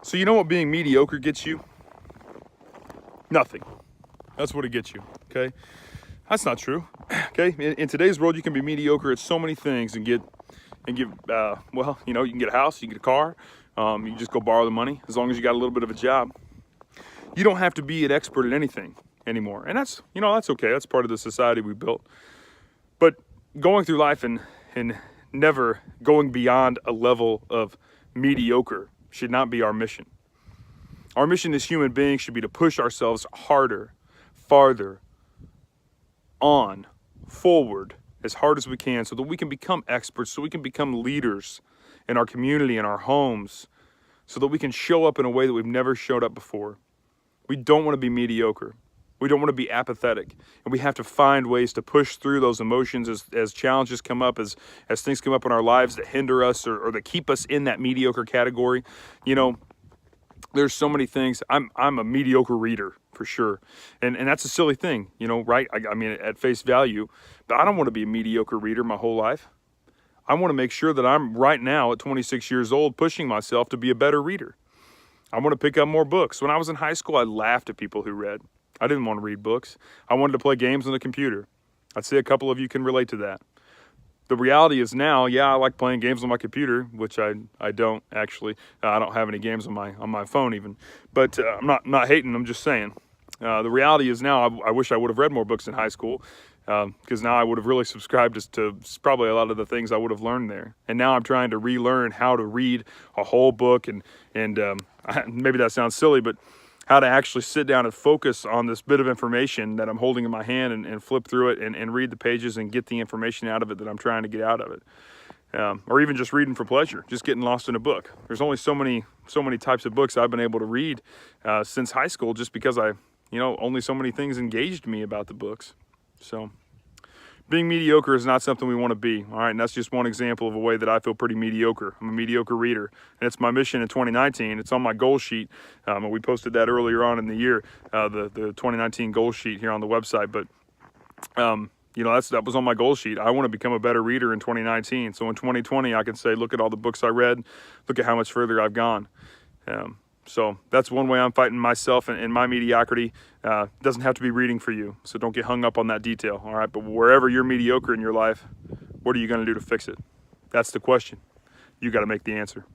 So you know what being mediocre gets you? Nothing. That's what it gets you, okay? That's not true, okay? In today's world, you can be mediocre at so many things and get, well, you know, you can get a house, you can get a car, you can just go borrow the money as long as you got a little bit of a job. You don't have to be an expert at anything anymore. And that's, you know, that's okay. That's part of the society we built. But going through life and never going beyond a level of mediocre should not be our mission. Our mission as human beings should be to push ourselves harder, farther, on, forward, as hard as we can so that we can become experts, so we can become leaders in our community, in our homes, so that we can show up in a way that we've never showed up before. We don't want to be mediocre. We don't want to be apathetic. And we have to find ways to push through those emotions as challenges come up, as things come up in our lives that hinder us or that keep us in that mediocre category. You know, there's so many things. I'm a mediocre reader for sure. And that's a silly thing, you know, right? I mean, at face value, but I don't want to be a mediocre reader my whole life. I want to make sure that I'm right now at 26 years old pushing myself to be a better reader. I want to pick up more books. When I was in high school, I laughed at people who read. I didn't want to read books. I wanted to play games on the computer. I'd say a couple of you can relate to that. The reality is now, yeah, I like playing games on my computer, which I don't actually. I don't have any games on my phone even. But I'm not hating. I'm just saying. The reality is now, I wish I would have read more books in high school, because now I would have really subscribed to probably a lot of the things I would have learned there. And now I'm trying to relearn how to read a whole book and maybe that sounds silly, but how to actually sit down and focus on this bit of information that I'm holding in my hand and flip through it and read the pages and get the information out of it that I'm trying to get out of it. Or even just reading for pleasure, just getting lost in a book. There's only so many types of books I've been able to read since high school, just because only so many things engaged me about the books. So being mediocre is not something we want to be, all right? And that's just one example of a way that I feel pretty mediocre. I'm a mediocre reader, and it's my mission in 2019. It's on my goal sheet, and we posted that earlier on in the year, the 2019 goal sheet here on the website. But, that was on my goal sheet. I want to become a better reader in 2019. So in 2020, I can say, look at all the books I read, look at how much further I've gone. So that's one way I'm fighting myself and my mediocrity. Doesn't have to be reading for you, so don't get hung up on that detail, all right? But wherever you're mediocre in your life, what are you going to do to fix it? That's the question. You got to make the answer.